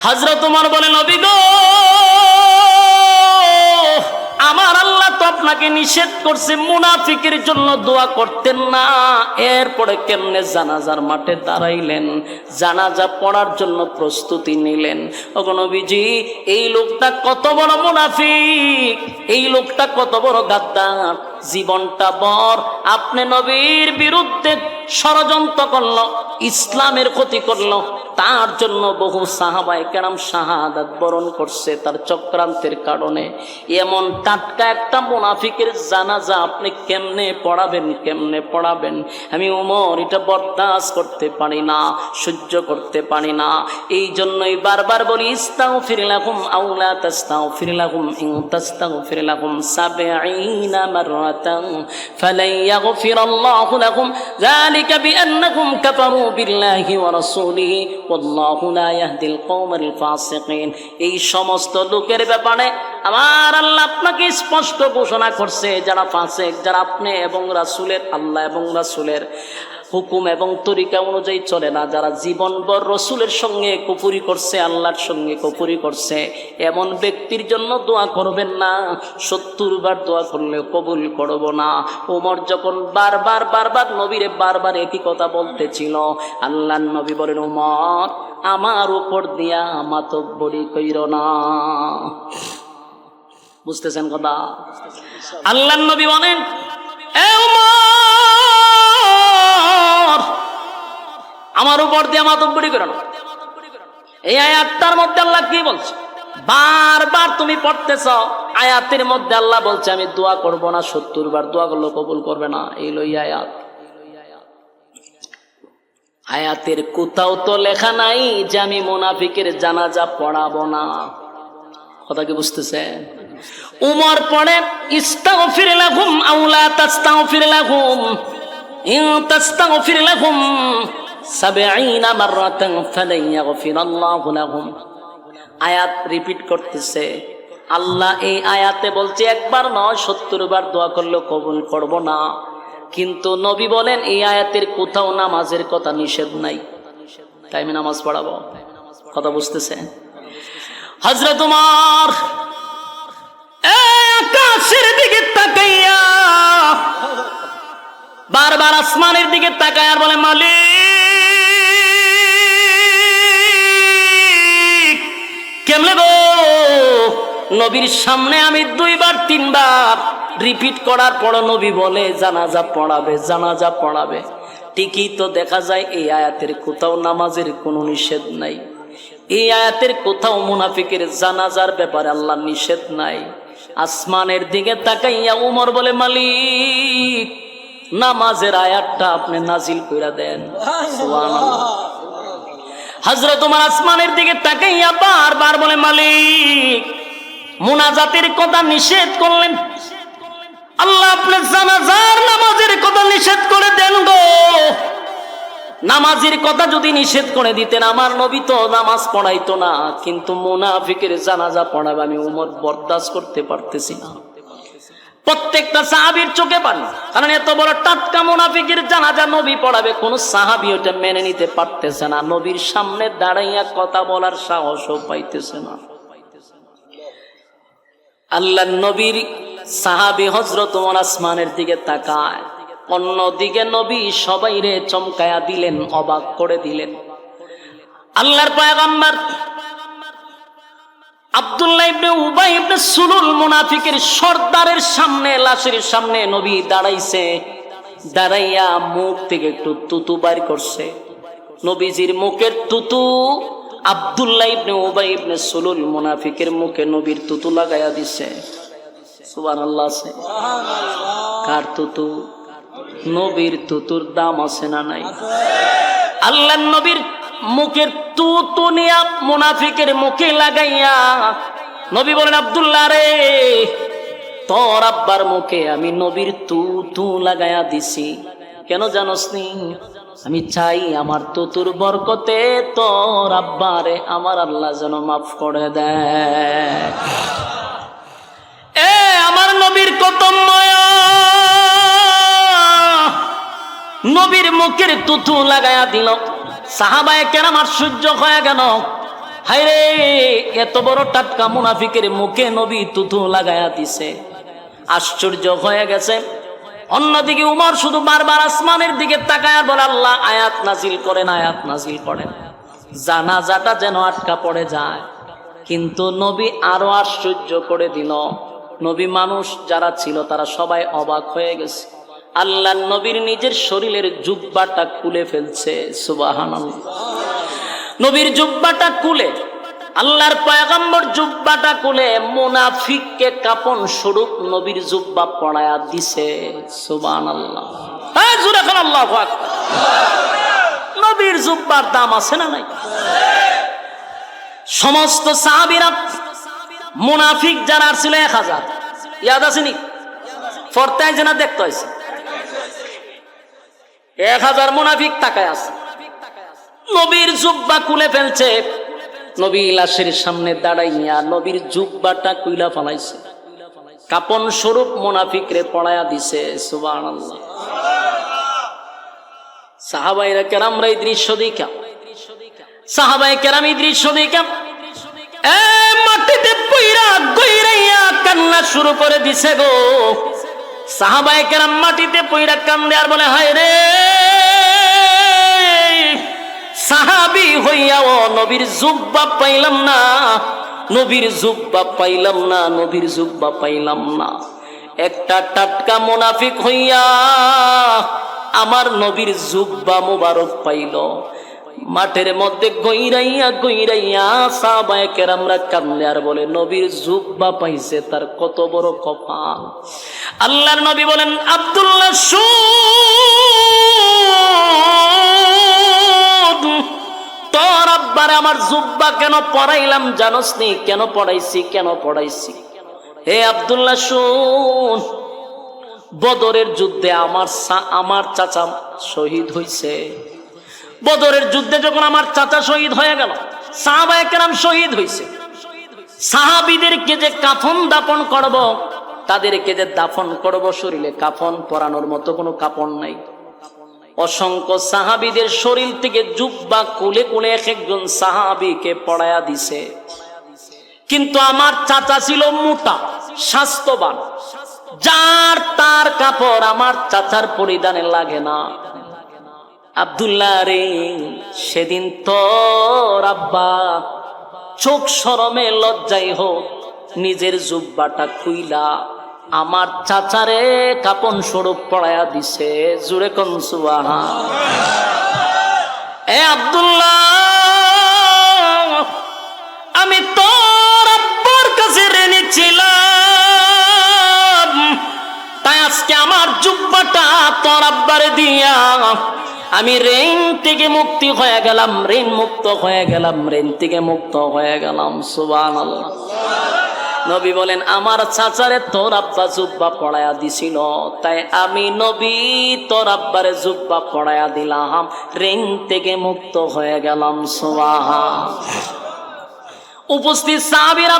হযরত ওমর বলে, নবী গো, আমার আল্লাহ তো আপনাকে নিষেধ করছে মুনাফিকের জন্য দোয়া করতেন না, এরপরে কেমনে জানাজার মাঠে দাঁড়াইলেন, জানাজা পড়ার জন্য প্রস্তুতি নিলেন? ওগো নবীজি, এই লোকটা কত বড় মুনাফিক, এই লোকটা কত বড় গাদ্দার, জীবনটা বর আপনি নবীর বিরুদ্ধে ষড়যন্ত্র করলো, ইসলামের ক্ষতি করলো, তার জন্য বহু সাহাবায়ে কেরাম শাহাদাত বরণ করছে তার চক্রান্তের কারণে। এমন টাটকা একটা মুনাফিকের জানাজা আপনি কেমনে পড়াবেন, কেমনে পড়াবেন? আমি ওমর এটা বরদাস্ত করতে পারি না, সহ্য করতে পারি না। এই জন্যই বারবার বলি, ইস্তাগফির লাহুম আও লা তাস্তাগফির লাহুম ইন তাস্তাগফির লাহুম ৭০ মাররাতান ফালান ইয়াগফিরাল্লাহু লাহুম যালিকা বিআন্নাহুম কাফারু বিল্লাহি ওয়া রাসূলিহি ওয়াল্লাহু লা ইয়াহদিল কওমাল ফাসিকিন। এই সমস্ত লোকের ব্যাপারে আমার আল্লাহ আপনাকে স্পষ্ট ঘোষণা করছে, যারা ফাসিক, যারা আপনি এবং রাসূলের, আল্লাহ এবং রাসূলের হুকুম এবং তরিকা অনুযায়ী চলে না, যারা জীবনভর রসুলের সঙ্গে কুফরি করছে, আল্লাহর সঙ্গে কুফরি করছে, এমন ব্যক্তির জন্য দোয়া করবেন না। ৭০ বার দোয়া করলে কবুল করব না। ওমর যখন বারবার নবীরে বারবার একই কথা বলতেছিল, আল্লাহর নবী বলেন, ওমর আমার উপর দিয়া মাতব্বরি কইর না। বুঝতেছেন কথা? আল্লাহর নবী বলেন, এ ওমর, আমার উপর দিয়ে মাতব্বরি করো না। এই আয়াতটার মধ্যে আল্লাহ কি বলছে? বারবার তুমি পড়তেছ, আয়াতের মধ্যে আল্লাহ বলছে আমি দোয়া করব না, ৭০ বার দোয়া করলে কবুল করবে না। এই লই আয়াত। আয়াতের কোথাও তো লেখা নাই যে আমি মুনাফিকের জানাজা পড়াবো না। কথা কি বুঝতেছেন? উমর পড়ে, ইস্তাগফির লাহুম আও লা তাস্তাগফির লাহুম ইন তাস্তাগফির লাহুম ৭০ মাররাতান ফালান ইয়াগফিরাল্লাহু লাহুম। আয়াত রিপিট করতেছে। আল্লাহ এই আয়াতে বলছে একবার নয়, ৭০ বার দোয়া করলে কবুল করব না। কিন্তু নবী বলেন এই আয়াতের কোথাও নামাজের কথা নিষেধ নাই, তাই আমি নামাজ পড়াবো। কথা বুঝতেছেন? হযরত ওমর আকাশের দিকে তাকাইয়া বারবার আসমানের দিকে তাকায় আর বলে, মালিক কেমনে গো, নবীর সামনে আমি ২ বার ৩ বার রিপিট করার পর নবী বলে জানাজা পড়াবে, জানাজা পড়াবে। ঠিকই তো দেখা যায় এই আয়াতের কোথাও নামাজের কোনো নিষেধ নাই, এই আয়াতের কোথাও মুনাফিকের জানাজার ব্যাপারে আল্লাহ নিষেধ নাই। আসমানের দিকে তাকাইয়া উমর বলে, মালিক নামাজের আয়াতটা আপনি নাজিল কইরা দেন। সুবহানাল্লাহ। হযরত ওমর আসমানের দিকে তাকাইয়া বারবার বলে, মালিক মুনাজাতের কথা নিষেধ করলেন, আল্লাহ আপনি জানাজার নামাজের কথা নিষেধ করে দেন গো। নামাজের কথা যদি নিষেধ করে দিতেন আমার নবী তো নামাজ পড়াইতো না, কিন্তু মুনাফিকের জানাজা পড়াবে আমি উমর বরদাস্ত করতে পারতেছি না। প্রত্যেকটা সাহাবীর চোখে পানি, কারণ এত বড় টাটকা মুনাফিকের জানাজা নবী পড়াবে, কোন সাহাবী ওটা মেনে নিতে পারতেছে না। নবীর সামনে দাঁড়াইয়া কথা বলার সাহসও পাইতেছে না। আল্লাহর নবীর সাহাবী হযরত ওমর আসমানের দিকে তাকায়, অন্যদিকে নবী সবাইরে চমকায়া দিলেন, অবাক করে দিলেন। আল্লাহর পয়গম্বর আব্দুল্লাহ ইবনে উবাই ইবনে সুলুল মুনাফিকের সর্দারের সামনে, লাশের সামনে নবী দাঁড়াইছে, দাঁড়াইয়া মুখ থেকে একটু তুতু বাইর করছে। নবীজির মুখের তুতু আব্দুল্লাহ ইবনে উবাই ইবনে সুলুল মুনাফিকের মুখে নবীর তুতু লাগাইয়া দিছে। সুবহানাল্লাহ। কার তুতু? নবীর তুতুর দাম আছে না নাই? আল্লাহর নবীর মুখের তুতু নিয়া মুনাফিকের মুখে লাগাইয়া নবী বলেন, আব্দুল্লাহ রে, তোর আব্বার মুখে আমি নবীর তুতু লাগাইয়া দিছি। কেন জানোস নি? আমি চাই আমার তুতুর বরকতে তোর আব্বারে আমার আল্লাহ যেন মাফ করে দেয়। এ আমার নবীর কত মায়া, নবীর মুখের তুতু লাগাইয়া দিল। সাহাবায়ে কেরাম আশ্চর্য হয়ে গেল। হায়রে এত বড় টাটকা মুনাফিকের মুখে নবী তুতু লাগায়া দিছে। আশ্চর্য হয়ে গেছে। অন্যদিকে উমর শুধু বারবার আসমানের দিকে তাকায় বলে, আল্লাহ আয়াত নাজিল করেন, আয়াত নাজিল করেন, জানাজাটা যেন আটকা পড়ে যায়। কিন্তু নবী আরো আশ্চর্য করে দিল। নবী মানুষ যারা ছিল তারা সবাই অবাক হয়ে গেছে। আল্লাহ নবীর নিজের শরীরের জুব্বাটা খুলে ফেলছে। সুবহানাল্লাহ। নবীর জুব্বাটা খুলে, আল্লাহর পয়গম্বর জুব্বাটা খুলে মুনাফিককে কাপন স্বরূপ নবীর জুব্বা পড়ায়া দিছে। সুবহানাল্লাহ। হ্যাঁ, জোরে বলেন আল্লাহু আকবার। নবীর জুব্বার দাম আছে না নাই? সমস্ত সাহাবীরা মুনাফিক যারা ছিল 1000, ইয়াদ আছে নি? ফরতায় যেনা দেখতে হয়েছে 1000 মুনাফিক তাকায় আছে। নবীর জুব্বা খুলে ফেলছে। নবী লাশের সামনে দাঁড়াইয়া নবীর জুব্বাটা কুইলা ফলাইছে, কাপন স্বরূপ মুনাফিকরে পড়ায়া দিছে। সুবহানাল্লাহ। সাহাবায়ে কেরামরা এই দৃশ্য দেখা, সাহাবায়ে কেরাম এই দৃশ্য দেখা মাটিতে পইরা গইরাইয়া কান্না শুরু করে দিছে গো। সাহাবায়ে কেরাম মাটিতে পইরা কান্দে আর বলে, হায় রে, সাহাবী হইয়াও নবীর জুব্বা পাইলাম না, নবীর জুব্বা পাইলাম না, নবীর জুব্বা পাইলাম না। একটা টাটকা মুনাফিক হইয়া আমার নবীর জুব্বা মুবারক পাইল। মাঠের মধ্যে গইরাইয়া গইরাইয়া সাহাবায়ে কেরামরা কান্দে আর বলে, নবীর জুব্বা পাইছে, তার কত বড় কপাল। আল্লাহর নবী বলেন, আব্দুল্লাহ শুন, তোর আব্বারে আমার জুব্বা কেন পড়াইলাম জানোস নি? কেন পড়াইছি, কেন পড়াইছি? হে আব্দুল্লাহ শুন, বদরের যুদ্ধে আমার চাচা শহীদ হইছে। বদরের যুদ্ধে যখন আমার চাচা শহীদ হয়ে গেল, সাহাবায়ে কেরাম শহীদ হইছে, সাহাবীদেরকে যে কাফন দাফন করব, তাদেরকে যে দাফন করব, শরীরে কাফন পরানোর মতো কোনো কাপড় নাই। অসংখ্য সাহাবীদের শরীর থেকে জুব্বা কুলে কুলে এক একজন সাহাবীকে পড়ায়া দিছে। কিন্তু আমার চাচা ছিল মোটা, স্বাস্থ্যবান, যার তার কাপড় আমার চাচার পরিধানে লাগে না। আব্দুল্লাহ রে, সেদিন তোর আব্বা চোখ শরমে লজ্জায় হোক নিজের জুব্বাটা খুইলা আমার চাচারে কাপন স্বরূপ পড়ায়া দিছে। জুড়ে কোন সুবহানাল্লাহ। এ আব্দুল্লাহ, আমি তোর আব্বার কাছে ঋণী ছিলাম, তাই আজকে আমার জুব্বাটা তোর আব্বারে দিয়া আমি ঋণ থেকে মুক্তি হয়ে গেলাম, ঋণ মুক্ত হয়ে গেলাম, ঋণ থেকে মুক্ত হয়ে গেলাম। সুবহানাল্লাহ। নবী বলেন, আমার চাচারে তোর আব্বা জুব্বা পড়ায়া দিছিল, তাই আমি নবী তোর আব্বারে জুব্বা পড়ায়া দিলাম, ঋণ থেকে মুক্ত হয়ে গেলাম। সুবহানাল্লাহ। উপস্থিত সাহাবীরা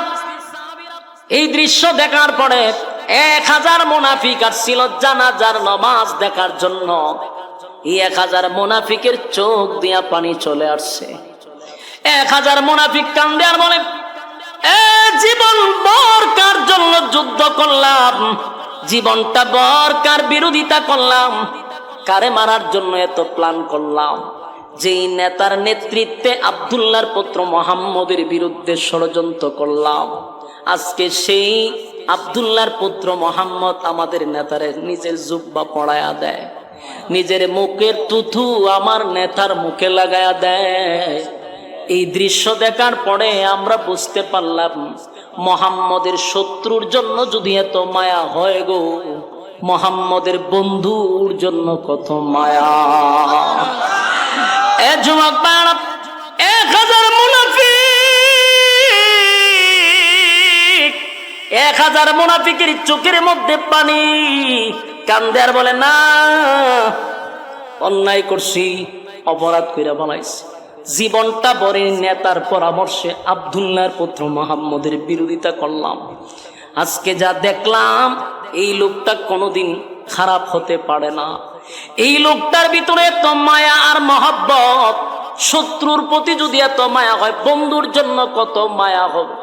এই দৃশ্য দেখার পরে 1000 মুনাফিক আসছিল জানাজার নামাজ দেখার জন্য। এই 1000 মুনাফিকের চোখ দিয়া পানি চলে আসছে। 1000 মুনাফিক কান্দে আর বলে, জীবন বরকার জন্য যুদ্ধ করলাম, জীবনটা বরকার বিরোধিতা করলাম, কারে মারার জন্য এত প্ল্যান করলাম, যেই নেতার নেতৃত্বে আব্দুল্লাহর পুত্র মুহাম্মদের বিরুদ্ধে ষড়যন্ত্র করলাম, আজকে সেই আব্দুল্লাহর পুত্র মুহাম্মদ আমাদের নেতারে নিজের জুব্বা পড়ায়া দেয়, নিজের মুখের তুথু আমার নেতার মুখে লাগায়া দেয়। এই দৃশ্য দেখার পরে আমরা বুঝতে পারলাম, মুহাম্মদের শত্রুর জন্য যদি এত মায়া হয় গো, মুহাম্মদের বন্ধুর জন্য কত মায়া। এ যুবক ভাইরা, 1000 মুনাফিক, 1000 মুনাফিকের চোখের মধ্যে পানি, কান্দে আর বলে, না, অন্যায় করছি, অপরাধ কইরা বানাইছি, জীবনটা বরে নেতার পরামর্শে আব্দুল্লাহর পুত্র মুহাম্মদের বিরোধিতা করলাম। আজকে যা দেখলাম, এই লোকটা কোনোদিন খারাপ হতে পারে না। এই লোকটার ভিতরে তো মায়া আর মহব্বত, শত্রুর প্রতি যদি এত মায়া হয়, বন্ধুর জন্য কত মায়া হবে।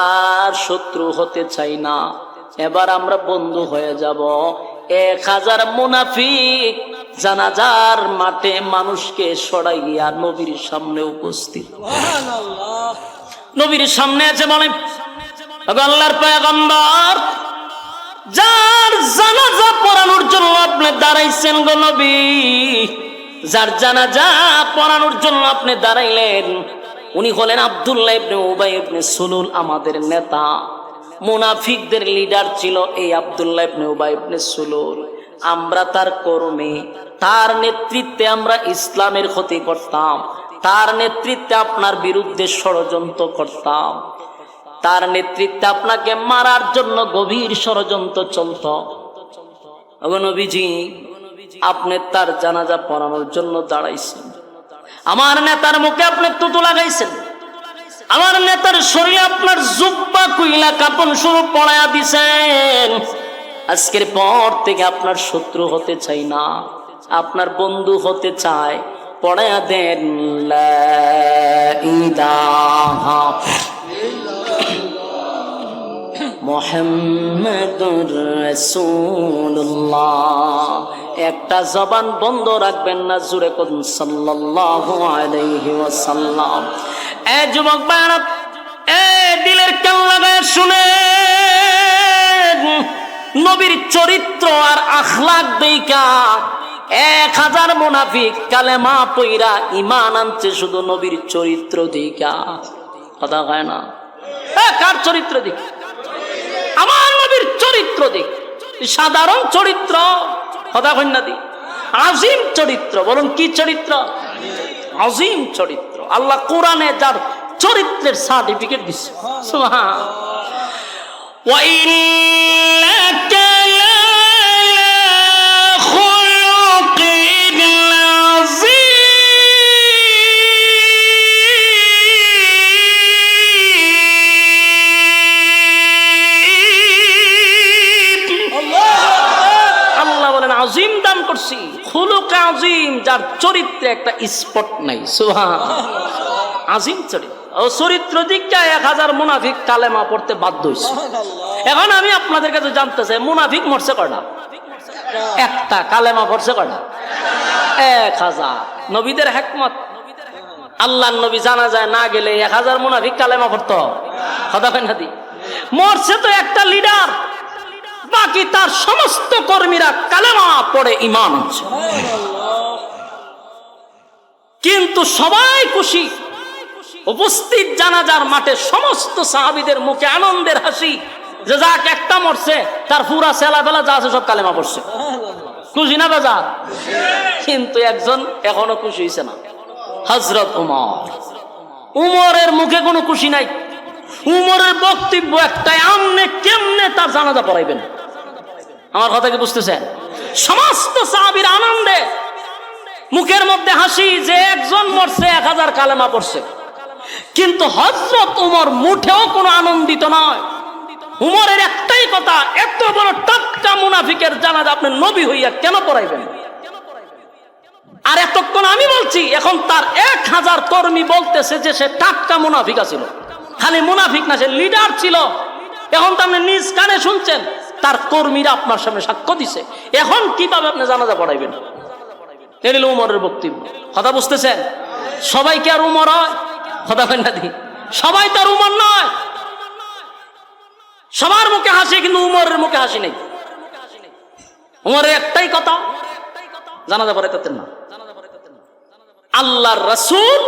আর শত্রু হতে চাই না, এবার আমরা বন্ধু হয়ে যাব। 1000 মুনাফিক জানাজার মাঠে মানুষকে সরাইয়া নবীর সামনে উপস্থিত। নবীর সামনে আছে, বলে আল্লাহর পয়গম্বর, যার জানাজা পড়ানোর জন্য আপনি দাঁড়াইছেন গো নবী, যার জানাজা পড়ানোর জন্য আপনি দাঁড়াইলেন, উনি হলেন আব্দুল্লাহ ইবনে উবাই ইবনে সুলুল, আমাদের নেতা। মুনাফিকদের লিডার ছিল এই আব্দুল্লাহ ইবনে উবাই ইবনে সুলুল। আমরা তার কর্মী, তার নেতৃত্বে আমরা ইসলামের ক্ষতি করতাম, তার নেতৃত্বে আপনার বিরুদ্ধে ষড়যন্ত্র করতাম, তার নেতৃত্বে আপনাকে মারার জন্য গভীর ষড়যন্ত্র চলত। ওগো নবীজি, আপনি তার জানাজা পড়ানোর জন্য দাঁড়াইছেন, আমার নেতার মুখে আপনি তুতু লাগাইছেন, আমার নেতার শরীরে আপনার জুব্বা কুইলা কাপড় শুরু পড়ায়া দিছেন। আজকের পর থেকে আপনার শত্রু হতে চাই না, আপনার বন্ধু হতে চাই। পড়ায়া দেন লা ইলাহা মুহাম্মাদুর রাসূলুল্লাহ। একটা জবান বন্ধ রাখবেন না, জুড়ে কোন সাল্লাল্লাহু আলাইহি ওয়াসাল্লাম। এ যুবক ভাইরা, এ দিলের কান লাগায় শুনেন, নবীর চরিত্র আর আখলাক দেইখা 1000 মুনাফিক কালেমা পইরা ঈমান আনছে শুধু নবীর চরিত্র দেইখা। কথা হয় না? কার চরিত্র দেখ? আমার নবীর চরিত্র দেখ। সাধারণ চরিত্র, কথা হয় না দি, আজিম চরিত্র। বলুন কি চরিত্র? আজিম চরিত্র। আল্লাহ কোরআনে যার চরিত্রের সার্টিফিকেট দিচ্ছে। সুবহান। ওয়া ইন্নাকা লা'আলা খুলুকিন আযীম। আল্লাহ বলেন আজিম দান করছি, খুলুক আজিম, যার চরিত্রে একটা স্পট নাই। সুবহান। আজিম চরিত্র। ও চরিত্র দিকটা 1000 মুনাফিক কালেমা পড়তে বাধ্য হয়েছে। এখন আমি আপনাদের কাছে জানতে চাই, মুনাফিক মরছে কয়টা? একটা। কালেমা পড়ছে কয়টা? 1000। নবীদের হিকমত, আল্লাহর নবী জানা যায় না গেলে 1000 মুনাফিক কালেমা পড়তো। কথা কয় না দি? মরছে তো একটা লিডার, বাকি তার সমস্ত কর্মীরা কালেমা পড়ে ঈমান আনছে। কিন্তু সবাই খুশি, উপস্থিত জানাজার মাঠে সমস্ত সাহাবীদের মুখে আনন্দের হাসি, যে যাক একটা মরছে, তার পুরা ছেলাবেলা যা আছে সব কালেমা পড়ছে। খুশি না বাজার? কিন্তু একজন এখনো খুশি হয়েছে না, হযরত উমর। উমরের মুখে কোনো খুশি নাই। উমরের বক্তব্য একটাই, আমনে কেমনে তার জানাজা পড়াইবেন। আমার কথা কি বুঝতেছেন? সমস্ত সাহাবীর আনন্দে, মুখের মধ্যে হাসি, যে একজন মরছে 1000 কালেমা পড়ছে। কিন্তু হযরত উমর মুঠেও কোনো আনন্দিত নয়। উমরের একটাই কথা, এত বড় টাটকা মুনাফিকের জানাজা আপনি নবী হইয়া কেন পড়াইবেন? আর এতক্ষণ আমি বলছি, এখন তার 1000 কর্মী বলতেছে যে সে টাটকা মুনাফিক ছিল। খালি মুনাফিক না, সে লিডার ছিল। এখন তো আপনি নিজ কানে শুনছেন, তার কর্মীরা আপনার সামনে সাক্ষ্য দিছে। এখন কিভাবে আপনি জানাজা পড়াইবেন? এটা হলো উমরের বক্তব্য। কথা বুঝতেছেন? সবাই কি আর উমর হয়? কথা হয় না দি? সবাই তার উমর নয়। সবার মুখে হাসি, কিন্তু উমরের মুখে হাসি নেই। উমরের একটাই কথা, জানাজা পড়াইতেন না। আল্লাহর রাসূল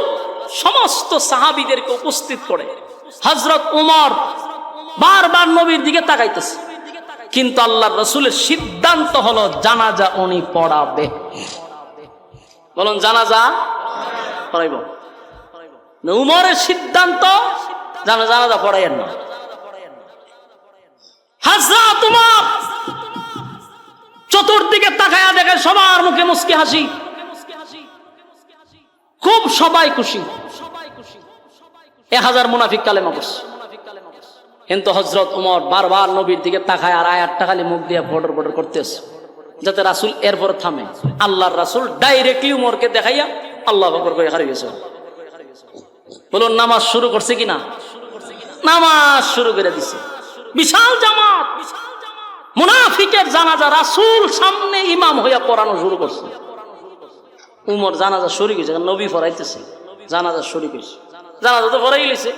সমস্ত সাহাবীদেরকে উপস্থিত করে, হযরত উমর বারবার নবীর দিকে তাকাইতেছে, কিন্তু আল্লাহর রাসূলের সিদ্ধান্ত হলো জানাজা উনি পড়াবে। বলুন জানাজা পড়াইব। উমরের সিদ্ধান্ত জানাজা পড়াইয়েন না। হযরত উমর চতুর্দিকে তাকায়া দেখে সবার মুখে মুস্কি হাসি, খুব সবাই খুশি। 1000 মুনাফিক কালেমা পড়ছে। কিন্তু হযরত উমর বারবার নবীর দিকে তাকায় আর আয়াতটা খালি মুখ দিয়ে বর্ডর বর্ডর করতেছে, যাতে রাসূল এরপর থামে। আল্লাহর রাসূল ডাইরেক্টলি উমরকে দেখাইয়া আল্লাহু আকবার করে হারিয়ে গেছে। বলুন নামাজ শুরু করছে কিনা? নামাজ শুরু করে দিছে। বিশাল জামাত, মুনাফিকের জানাজা রাসূল সামনে ইমাম হইয়া পড়ানো শুরু করছে। উমর জানাজা শুরু করেছে, নবী পড়াইতেছে, জানাজা শুরু করেছে। জানাজা তো পড়াই গেছে,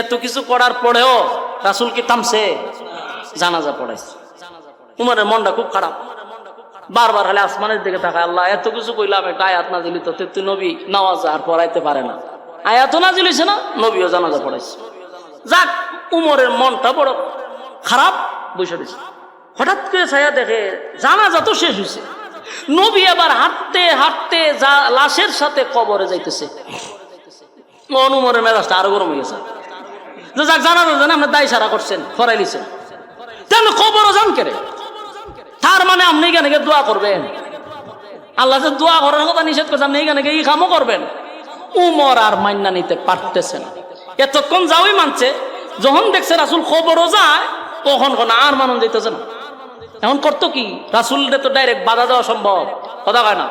এত কিছু করার পরেও রাসূল কি থামছে? জানাজা পড়াইছে। উমরের মনটা খুব খারাপ, বারবার খালি আসমানের দিকে তাকায়, আল্লাহ এত কিছু কইলাম, একটা আয়াত নাজিল হইতো, তুই নবী নামাজ আর পড়াইতে পারে না, আয়াতও নাজিল হইছে না, নবীও জানাজা পড়াইছে। যাক, উমরের মনটা বড় খারাপ বসে দিছে। হঠাৎ করে ছায়া দেখে জানাজা তো শেষ হয়েছে, নবী আবার হাঁটতে হাঁটতে লাশের সাথে কবরে যাইতেছে। উমরের মেজাজটা আরো গরম হয়ে গেছে। যাক, জানাজা জানা আপনি দায় সারা করছেন, ফরাই লিছেন, তাহলে কবরও যান কেড়ে, তার মানে আপনি এখানে দোয়া করবেন? আল্লাহ যে দোয়া করার কথা নিষেধ করছে, আপনি এখানে এই কামও করবেন? উমর আর মান্না নিতে পারতেছে না। এতক্ষণ যাওই মানছে, যখন দেখছে রাসূল খবরও যায় তখন আর মানুষ দিতেছে না। এখন করতো কি? রাসূলরে তো ডাইরেক্ট বাধা দেওয়া সম্ভব, কথা কয় না?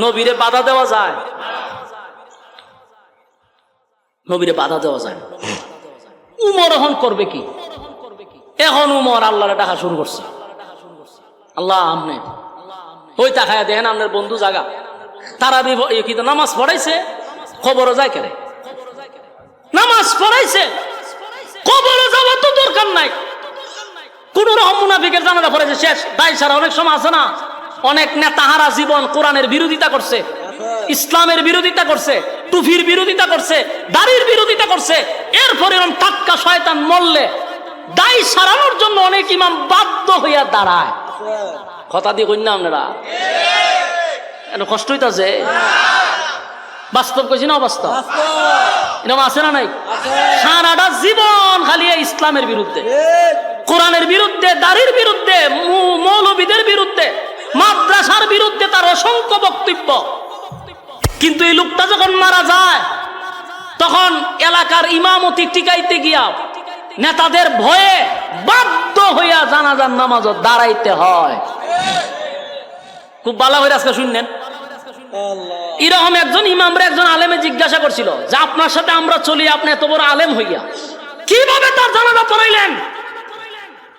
নবীরে বাধা দেওয়া যায়? নবীরে বাধা দেওয়া যায়। উমর এখন করবে কি? এখন উমর আল্লাহরে ডাকা শুরু করছে, আল্লাহ আপনি ওই তাকায় দেখেন আপনার বন্ধু জাগা, তারা কিন্তু নামাজ পড়াইছে, খবরও যায় কেন? নামাজ পড়াইছে, খবরও যাওয়ার তো দরকার নাই। কোন রকম মুনাফিকের জানাজা পড়াইছে, শেষ। দায় সারা অনেক সময় আছে না, অনেক নেতাহারা জীবন কোরআনের বিরোধিতা করছে, ইসলামের বিরোধিতা করছে, টুফির বিরোধিতা করছে, দাড়ির বিরোধিতা করছে, এরপরে এরকম টাটকা শয়তান মরলে দায় সারানোর জন্য অনেক ইমাম বাধ্য হইয়া দাঁড়ায়। কথা দিয়ে কই না আপনারা? এত কষ্ট হইতাছে। বাস্তব কইছি না অবাস্তব? এরকম আছে না নাই? সারাটা জীবন খালি ইসলামের বিরুদ্ধে, কোরআনের বিরুদ্ধে, দাড়ির বিরুদ্ধে, মৌলবীদের বিরুদ্ধে, মাদ্রাসার বিরুদ্ধে তার অসংখ্য বক্তব্য। কিন্তু এই লোকটা যখন মারা যায় তখন এলাকার ইমামতি টিকাইতে গিয়া নেতাদের ভয়ে বাধ্য হইয়া জানাজার নামাজও দাঁড়াইতে হয়। খুব ভালো হয়ে আজকে শুনলেন। এরকম একজন ইমামরে একজন আলেমে জিজ্ঞাসা করছিল যে আপনার সাথে আমরা চলি, আপনি এত বড় আলেম হইয়া কিভাবে তার জানাজা পড়াইলেন?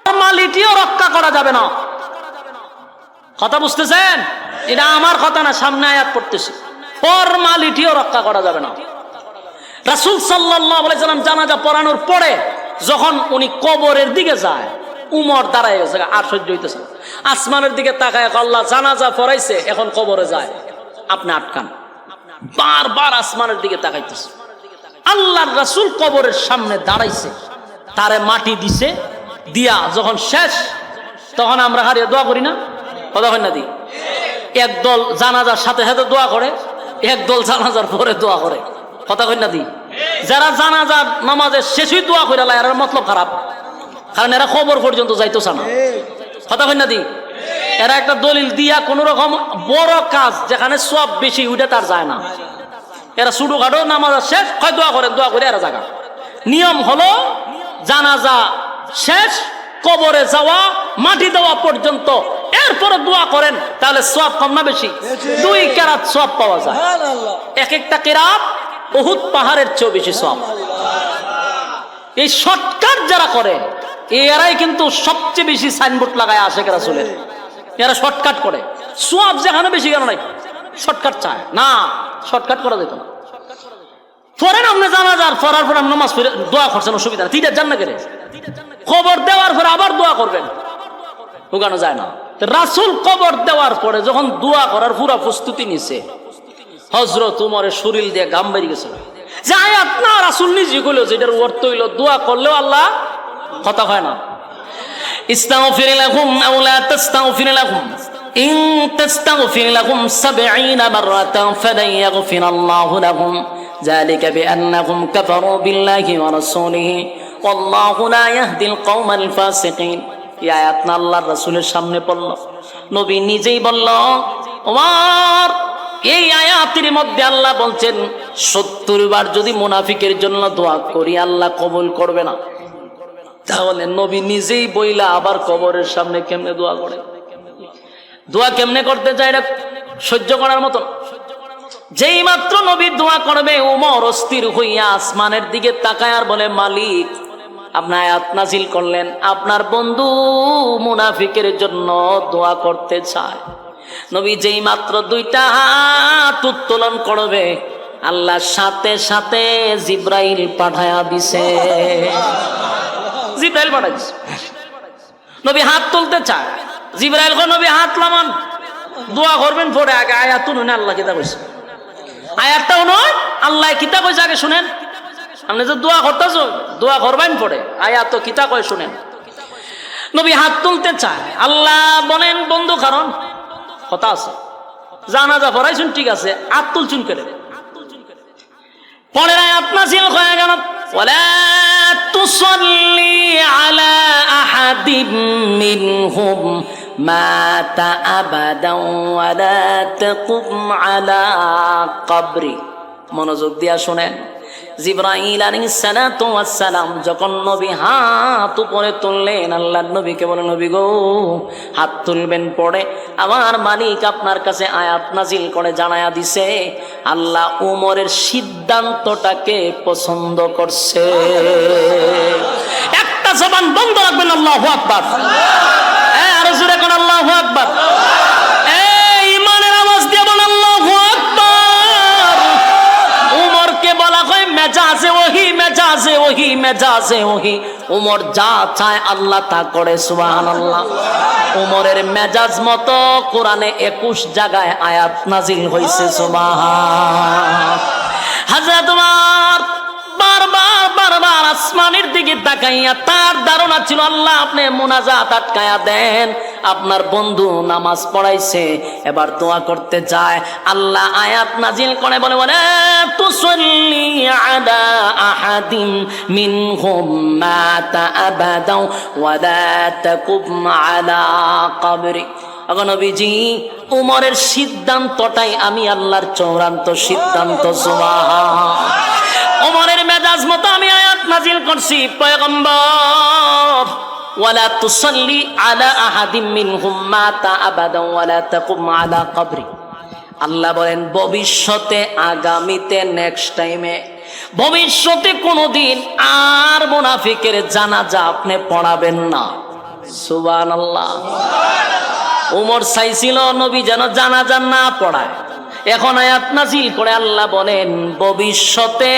ফরমালিটিও রক্ষা করা যাবে না। কথা বুঝতেছেন? এটা আমার কথা না, সামনে আয়াত পড়তেছি। ফরমালিটিও রক্ষা করা যাবে না। রাসূল সাল্লাল্লাহু আলাইহি সাল্লাম জানাজা পড়ানোর পরে যখন উনি কবরের দিকে যায়, উমর দাঁড়ায় গেছে, আর সহ্য হইতেছে না। আসমানের দিকে তাকায়, আল্লাহ জানাজা পড়াইছে, এখন কবরে যায়, আপনি আটকান। বারবার আসমানের দিকে তাকাইতেছে। আল্লাহর রাসূল কবরের সামনে দাঁড়াইছে, তারে মাটি দিছে, দিয়া যখন শেষ তখন আমরা হারিয়ে দোয়া করি না? কথা হয় না? দি একদল জানাজার সাথে সাথে দোয়া করে, একদল জানাজার পরে দোয়া করে। কথা কই না? দি যারা জানাজার নামাজের শেষই দোয়া করে লাই, এর মতলব খারাপ, কারণ এরা খবর পর্যন্ত যাইতেছে না। কথা কই না? দি এরা একটা দলিল দিয়া কোন রকম বড় কাজ যেখানে সব বেশি উঠে তার যায় না। এরা ছোটখাটো নামাজের শেষ হয় দোয়া করে, দোয়া করে এরা জায়গা। নিয়ম হলো জানাজা শেষ, কবরে যাওয়া, মাটি দেওয়া পর্যন্ত, এরপরে দোয়া করেন, তাহলে সওয়াব কম না বেশি? 2 কেরাত সওয়াব পাওয়া যায়। এক একটা কেরাত উহুদ পাহাড়ের চেয়ে বেশি সওয়াব। এই শর্টকাট যারা করে এরাই কিন্তু সবচেয়ে বেশি সাইনবোর্ড লাগায় আশেখ রাসূলের। এরা শর্টকাট করে, সওয়াব যেখানে বেশি কেন নাই, শর্টকাট চায় না। শর্টকাট করা যেত না। পরে আপনি জানাজার পড়ার পর নামাজ পড়ে দোয়া করছেন, অসুবিধা না, তিনটা জান্নাত করে কবর দেওয়ার পরে আবার দোয়া করবেন, ঢুকানো যায় না। রাসূল কবর দেওয়ার পরে যখন দোয়া করার পুরো প্রস্তুতি নিছে, হযরত উমরের শরীর দিয়ে ঘাম বেরিয়ে গেছে। যে আয়াত না রাসূল নিজে কইলো, যেটার অর্থ হইল দোয়া করলেও আল্লাহ কথা হয় না। ইস্তাগফির লাহুম আও লা তাস্তাগফির লাহুম ইন তাস্তাগফির লাহুম 70 মাররাতান ফালান ইয়াগফিরাল্লাহু লাহুম যালিকা বিআন্নাহুম কাফারু বিল্লাহি ওয়া রাসূলিহি ওয়াল্লাহু লা ইয়াহদিল কওমাল ফাসিকিন। এই আয়াত না আল্লাহর রাসূলের সামনে পড়ল, নবী নিজেই বলল, ওমর এই আয়াতের মধ্যে আল্লাহ বলছেন 70 বার যদি মুনাফিকের জন্য দোয়া করি আল্লাহ কবুল করবে না। তাহলে নবী নিজেই বইলা আবার কবরের সামনে কেমনে দোয়া করে? দোয়া কেমনে করতে চায় এটা সহ্য করার মতন। যেই মাত্র নবী দোয়া করবে উমর অস্থির হইয়া আসমানের দিকে তাকায় আর বলে, মালিক আপনি আয়াত নাজিল করলেন, আপনার বন্ধু মুনাফিকের জন্য দোয়া করতে চায়। নবী যেই মাত্র দুইটা হাত উত্তোলন করবে, আল্লাহ সাথে সাথে জিব্রাইল পাঠায়া দিছে। জিব্রাইল পাঠাই দিছে। নবী হাত তুলতে চায়, জিব্রাইল কয় নবী হাত লামান, দোয়া করবেন পরে আগে আয়াত শুনুন আল্লাহ কিতা কইছে। আয়াতটাও নয়, আল্লাহ কিতা কইছে আগে শুনেন। আপনি যে দোয়া করতেছ, দোয়া করবেন পরে আয়াত কিতা কয় শুনেন। নবী হাত তুলতে চায়, আল্লাহ বলেন বন্ধু কারণ কথা আছে, জানাজা পড়াইছুন ঠিক আছে, হাত তুলছুন করে পরের আয়াত নাযিল হয়ে গেল, ওয়ালা তুসাল্লি আলা আহাদিম মিনহুম মাতা আবাদান ওয়ালা তাকুম আলা কবরি। মনোযোগ দিয়া শুনেন, জিবরাইল আলাইহিস সালাতু ওয়াস সালাম যখন নবী হাত উপরে তুললেন, আল্লাহর নবীকে বলেন, নবী গো হাত তুলবেন পড়ে আমার মালিক আপনার কাছে আয়াত নাজিল করে জানায়া দিছে, আল্লাহ উমরের সিদ্ধান্তটাকে পছন্দ করছে। একটা জবান বন্ধ রাখবেন, আল্লাহু আকবার। আর জোরে কোন আল্লাহু আকবার। এই ইমানের আওয়াজ দিয়ে বলেন আল্লাহু আকবার। উমরকে বলা হয় মেজাজে ওহী, মেজাজে ওহী, মেজাজে ওহী। উমর যা চায় আল্লাহ তা করে, সুবহানাল্লাহ। উমরের মেজাজ মতো কোরআনে 21 জায়গায় আয়াত নাজিল হয়েছে, সুবহান। হযরত উমর বারবার বারবার আসমানের দিকে তাকাইয়া তার ধারণা ছিল আল্লাহ আপনি মুনাজাত আটকায়া দেন, আপনার বন্ধু নামাজ পড়াইছে, এবার দোয়া করতে যায়। আল্লাহ আয়াত নাজিল করে বলে, ওয়ালা তুসাল্লি আলা আহাদিম মিনহুম মাতা আবাদাও ওয়ালা তাকুম আলা কবরি। নবীজি উমরের সিদ্ধান্তটাই আমি আল্লাহর চূড়ান্ত সিদ্ধান্ত, সুবহান। উমরের মেজাজ মতো আমি আয়াত নাজিল করছি, পয়গম্বর ওয়ালা তুসাল্লি আলা আহাদিম মিনহুম মাতা আবাদান ওয়ালা তাকুম আলা কবরি। আল্লাহ বলেন ভবিষ্যতে, আগামীতে, নেক্সট টাইমে, ভবিষ্যতে কোনোদিন আর মুনাফিকের জানাজা আপনি পড়াবেন না, সুবহানাল্লাহ। উমর চাইছিল নবী যেন জানাজা না পড়ায়, এখন আয়াত নাজিল করে আল্লাহ বলেন ভবিষ্যতে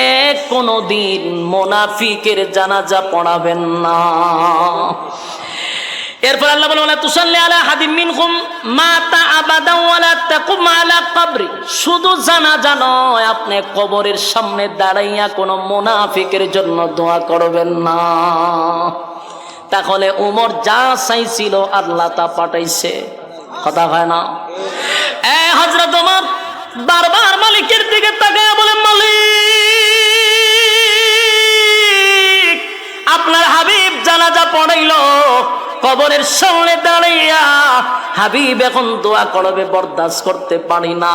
কোনোদিন মুনাফিকের জানাজা পড়াবেন না। এরপর আল্লাহ বলেন ওয়ালা তুসাল্লি আলা আহাদিম মিনহুম মাতা আবাদান ওয়ালা তাকুম আলা কবরি। শুধু জানাজা নয়, আপনি কবরের সামনে দাঁড়াইয়া কোনো মুনাফিকের জন্য দোয়া করবেন না। তাহলে উমর যা চাইছিল আল্লাহ তা পাঠাইছে, কথা হয় না? হযরত ওমর বারবার মালিকের দিকে তাকায় বলেন, মালিক আপনার হাবিব জানাজা পড়াইল, কবরের সামনে দাঁড়াইয়া হাবিব এখন দোয়া করবে, বরদাস্ত করতে পারি না।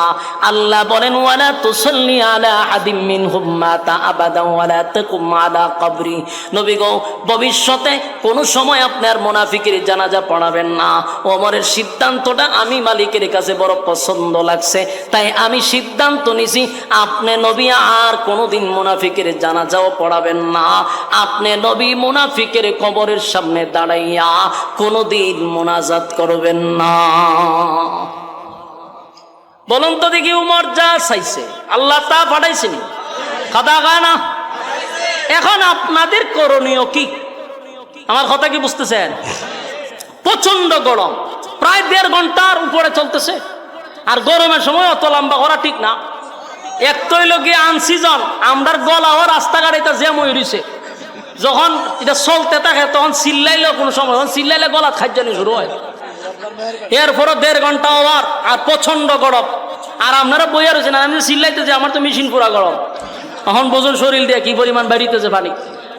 আল্লাহ বলেন ওয়ালা তুসাল্লি আলা আহাদিম মিনহুম মাতা আবাদান ওয়ালা তাকুম আলা কবরি। নবী গো ভবিষ্যতে কোনো সময় আপনার মুনাফিকের জানাজা পড়াবেন না। ওমরের সিদ্ধান্তটা আমি মালিকের কাছে বড় পছন্দ লাগছে, তাই আমি সিদ্ধান্ত নিছি আপনি নবী আর কোনোদিন মুনাফিকের জানাজাও পড়াবেন না। আপনি নবী মুনাফিকের কবরের সামনে দাঁড়াইয়া কোনোদিন মুনাজাত করবেন না। বলুন তো দেখি, উমর যা চাইছে আল্লাহ তা পাঠাইছেনি, কথা কয় না? এখন আপনাদের করণীয় কি? আমার কথা কি বুঝতেছেন? প্রচন্ড গরম, প্রায় 1.5 ঘন্টার উপরে চলতেছে, আর গরমের সময় অত লম্বা করা ঠিক না। এক তৈল গিয়ে আনসিজন আমরার গলাও রাস্তাঘাটে এটা জ্যাম হয়ে রয়েছে, যখন এটা চলতে থাকে তখন চিল্লাইলেও কোনো সময়, তখন চিল্লাইলে গলা খাদ্যানি শুরু হয়। এরপরও 1.5 ঘন্টা ওভার, আর প্রচন্ড গরম, আর আপনারা বইয়া রয়েছেন, আমি চিল্লাইতেছি আমার তো মেশিন পুরা গরম। এখন বোঝুন শরীর দিয়ে কি পরিমাণ বাড়িতেছে পানি,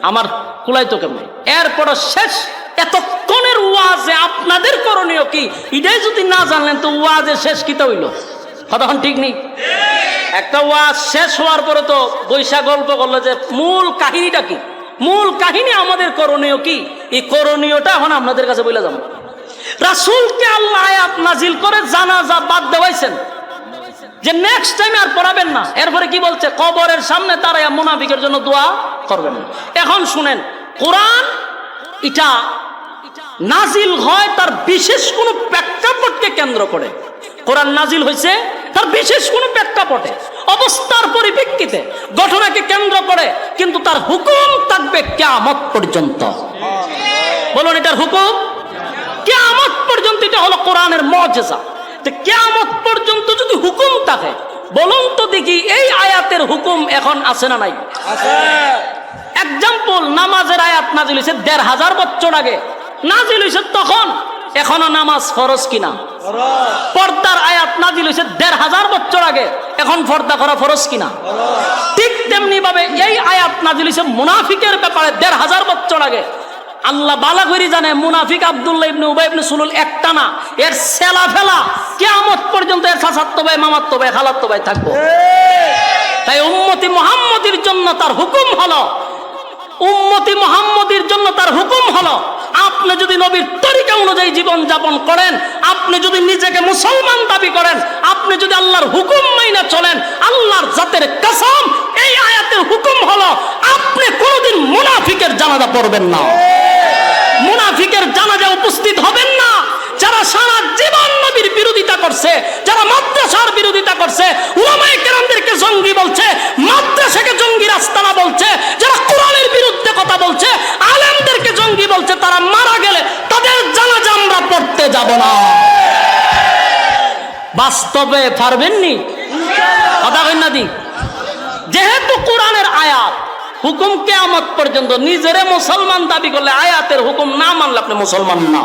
আমার কুলাইতো কেমন। এরপরও শেষ এতক্ষণের ওয়াজে আপনাদের করণীয় কি, এটাই যদি না জানলেন তো ওয়াজের শেষ কিতা হইল? কতক্ষণ ঠিক নেই। একটা ওয়াজ শেষ হওয়ার পরে তো বৈশা গল্প করলো যে মূল কাহিনীটা কি, মূল কাহিনী আমাদের করণীয় কি, এই করণীয়টা এখন আপনাদের কাছে বলে যাব। রাসূলকে আল্লাহ আয়াত নাজিল করে জানাজা বাদ দেওয়াইছেন, যে নেক্সট টাইম আর পড়াবেন না। এরপরে কি বলছে, কবরের সামনে দাঁড়ায়া মুনাফিকের জন্য দোয়া করবেন না। এখন শুনেন, কোরআন এটা নাজিল হয় তার বিশেষ কোনো প্রেক্ষাপটকে কেন্দ্র করে। কোরআন নাজিল হয়েছে তার বিশেষ কোনো প্রেক্ষাপটে, অবস্থার পরিপ্রেক্ষিতে, ঘটনাকে কেন্দ্র করে, কিন্তু তার হুকুম থাকবে কিয়ামত পর্যন্ত। বলুন, এটার হুকুম কিয়ামত পর্যন্ত। এটা হলো কোরআনের মুজিজা। তো কিয়ামত পর্যন্ত যদি হুকুম থাকে, বলুন তো দেখি এই আয়াতের হুকুম এখন আছে না নাই? আছে। এক্সাম্পল, নামাজের আয়াত নাজিল হয়েছে ১৫০০ বছর আগে নাজিল হয়েছে, তখন এখনো নামাজ ফরজ কিনা? পর্দার আয়াত নাজিল হয়েছে ১৫০০ বছর আগে, এখন পর্দা করা ফরজ কিনা? ঠিক তেমনি ভাবে এই আয়াত নাজিল হয়েছে মুনাফিকের ব্যাপারে ১৫০০ বছর আগে। আল্লাহ বালা করে জানে মুনাফিক আব্দুল্লাহ ইবনে উবাই ইবনে সুলুল একটা না, এর সেলা ফেলা কিয়ামত পর্যন্ত এর চাচাতো ভাই, মামাতো ভাই, খালাতো ভাই থাকবো। তাই উম্মতি মুহাম্মদের জন্য তার হুকুম হলো, উম্মতি মুহাম্মদের জন্য তার হুকুম হলো, আপনি যদি নবীর তরিকা অনুযায়ী জীবন যাপন করেন, আপনি যদি নিজেকে মুসলমান দাবি করেন, আপনি যদি আল্লাহর হুকুম মাইনা চলেন, আল্লাহর জাতের কসম, এই আয়াতের হুকুম হলো আপনি কোনোদিন মুনাফিকের জানাজা পড়বেন না, মুনাফিকের জানাজা উপস্থিত হবেন না। যারা সারা জীবন নবীর বিরোধিতা করছে, যারা মাদ্রাসার বিরোধিতা করছে, উলামায়ে কেরামদেরকে জঙ্গি বলছে, মাদ্রাসাকে জঙ্গি রাস্তানা বলছে, যারা কোরআনের বিরুদ্ধে কথা বলছে, আলেমদেরকে জঙ্গি বলছে, তারা মারা গেলে তাদের জানাজা আমরা পড়তে যাব না। বাস্তবে পারবেননি? কথা কই না দি? যেহেতু কোরআনের আয়াত, হুকুম কিয়ামত পর্যন্ত, নিজেরে মুসলমান দাবি করলে আয়াতের হুকুম না মানলে আপনি মুসলমান না।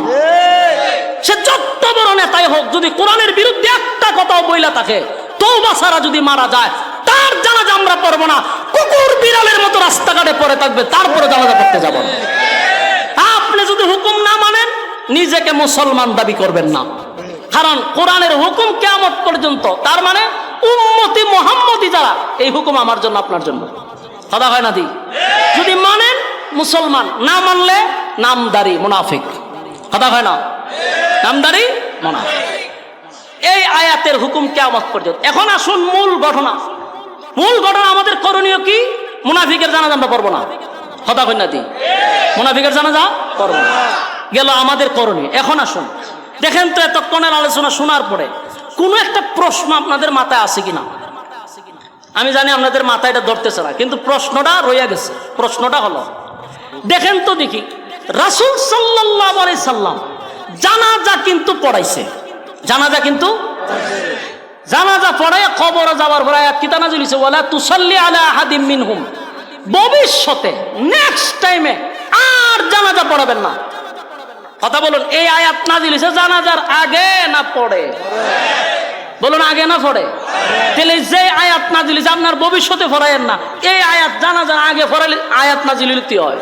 সে যত বড় নেতাই হোক, যদি কোরআনের বিরুদ্ধে একটা কথাও বইলা থাকে, তওবা ছাড়া যদি মারা যায়, তার জানাজা আমরা পড়ব না। কুকুর বিড়ালের মতো রাস্তাঘাটে পড়ে থাকবে, তারপরে জানাজা পড়তে যাব না। আপনি যদি হুকুম না মানেন, নিজেকে মুসলমান দাবি করবেন না, কারণ কোরআনের হুকুম কিয়ামত পর্যন্ত। তার মানে উম্মতি মুহাম্মদী যারা, এই হুকুম আমার জন্য, আপনার জন্য। কথা হয় না দি? যদি মানেন মুসলমান, না মানলে নামদারি মুনাফিক। কথা হয় না? নামদারি মুনাফিক। এই আয়াতের হুকুম কিয়ামত পর্যন্ত। এখন আসুন মূল ঘটনা। মূল ঘটনা আমাদের করণীয় কি? মুনাফিকের জানাজা আমরা পড়ব না। কথা হয় না দি? মুনাফিকের জানাজা পড়ব না, গেল আমাদের করণীয়। এখন আসুন দেখেন তো, এতক্ষণের আলোচনা শোনার পরে কোনো একটা প্রশ্ন আপনাদের মাথায় আছে কিনা? আমি জানি আপনাদের মাথায় এটা ধরতেছে না, কিন্তু প্রশ্নটা রইয়া গেছে। প্রশ্নটা হলো, দেখেন তো দেখি, রাসূল সাল্লাল্লাহু আলাইহি সাল্লাম জানাজা কিন্তু পড়াইছে, জানাজা কিন্তু জানাজা পড়ায় কবরে যাওয়ার পরে আয়াত কি নাযিল হইছে, ওয়ালা তুসাল্লি আলা আহাদিম মিনহুম, ভবিষ্যতে নেক্সট টাইমে আর জানাজা পড়াবেন না। কথা বলুন, এই আয়াত নাযিল হইছে জানাজার আগে না পড়ে? বলুন, আগে না পড়ে? তাহলে যে আয়াত নাযিল হইছে আপনার ভবিষ্যতে পড়ায়েন না, এই আয়াত জানাজার আগে পড়ালে আয়াত নাযিল হইতে হয়।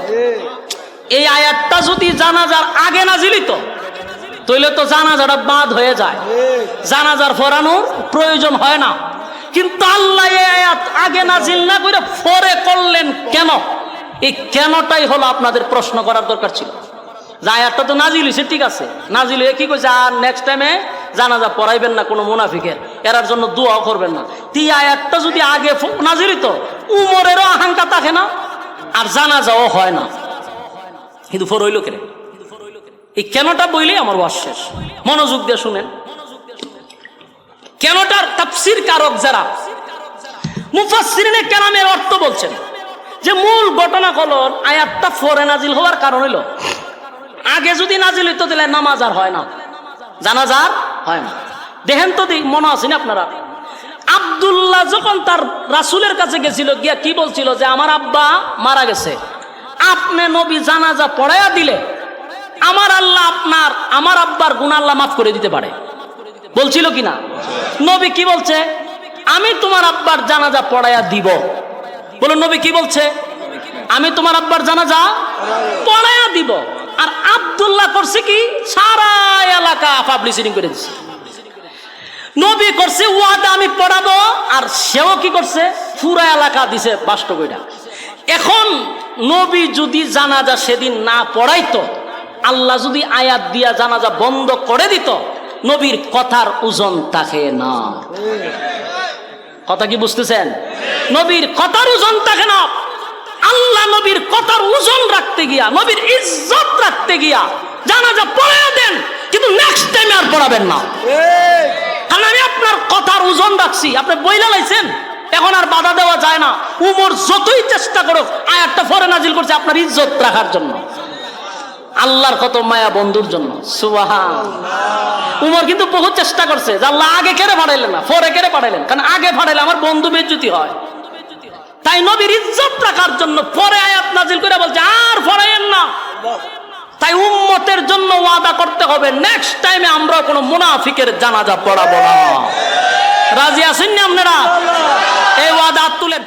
এই আয়াতটা যদি জানাজার আগে নাযিল হইতো, তাহলে তো জানাজাটা বাদ হয়ে যায়, জানাজার পড়ানোর প্রয়োজন হয় না। কিন্তু আল্লাহ এই আয়াত আগে নাযিল না করে পরে করলেন কেন? এই কেনটাই হলো আপনাদের প্রশ্ন করার দরকার ছিল। যে আয়াতটা তো নাযিল হইছে, ঠিক আছে, নাযিল হয়ে কি কইছে, আর নেক্সট টাইমে জানাজা পড়াইবেন না কোনো মুনাফিকের, এরার জন্য দোয়াও করবেন না। এই আয়াতটা যদি আগে নাযিল হইতো, উমরেরও আকাঙ্ক্ষা থাকে না, আর জানাজাও হয় না, কিন্তু পরে হইল কেন? এই কেনটা বইলেই আমার ওয়াজ শেষ। মনোযোগ দিয়ে শুনেন। কেনটার তাফসীর কারক যারা, মুফাসসিরিনে কেরামের অর্থ বলছেন যে মূল ঘটনা হলো আয়াতটা পরে নাযিল হওয়ার কারণ হইল, আগে যদি নাযিল হইতো তাহলে নামাজ আর হয় না, জানাজা আর হয় না। দেখেন তো মনে আছে না আপনারা, আব্দুল্লাহ যখন তার রাসূলের কাছে গেছিল, গিয়া কি বলছিল যে আমার আব্বা মারা গেছে, আপনি নবী জানাজা পড়াইয়া দিলে আমার আল্লাহ আমার আব্বার গুনাহ আল্লাহ মাফ করে দিতে পারে, বলছিল কিনা? নবী কি বলছে, আমি তোমার আব্বার জানাজা পড়াইয়া দিব। বলুন, নবী কি বলছে? আমি তোমার আব্বার জানাজা পড়াইয়া দিব। আর আব্দুল্লাহ করছে কি, সারা এলাকা পাবলিসিটি করে দিচ্ছে। নবী করছে ওয়াদা আমি পড়াবো, আর সেও কি করছে, পুরা এলাকা দিছে বাষ্ট কইরা। এখন নবী যদি জানাজা সেদিন না পড়াইতো, আল্লাহ যদি আয়াত দিয়া জানাজা বন্ধ করে দিত, নবীর কথার ওজন থাকে না। কথা কি বুঝতেছেন? নবীর কথার ওজন থাকে না। আল্লাহ নবীর কথার ওজন রাখতে গিয়া, নবীর ইজ্জত রাখতে গিয়া জানাজা পড়াইয়া দেন, কিন্তু নেক্সট টাইমে আর পড়াবেন না। কারণ আমি আপনার কথার ওজন রাখছি, আপনি বইলা লাইছেন, এখন আর বাধা দেওয়া যায় না। উমর যতই চেষ্টা করুক, আয়াতটা পরে নাজিল করছে আপনার ইজ্জত রাখার জন্য, আল্লাহর কত মায়া বন্ধুর জন্য। সুবহানাল্লাহ। উমর কিন্তু বহুত চেষ্টা করছে যে আল্লাহ আগে কেড়ে পাঠাইলেন না, পরে কেড়ে পাঠাইলেন, কারণ আগে পাঠাইলে আমার বন্ধু বেজ্জতি হয়। তাই নবীর ইজ্জত রাখার জন্য পরে আয়াত নাজিল করে বলছে আর পড়াইয়েন না। তাই উম্মতের জন্য ওয়াদা করতে হবে, নেক্সট টাইমে আমরা কোনো মুনাফিকের জানাজা পড়াবো না। রাজি আছেন না আপনারা? এই ওয়াদা তুলেন।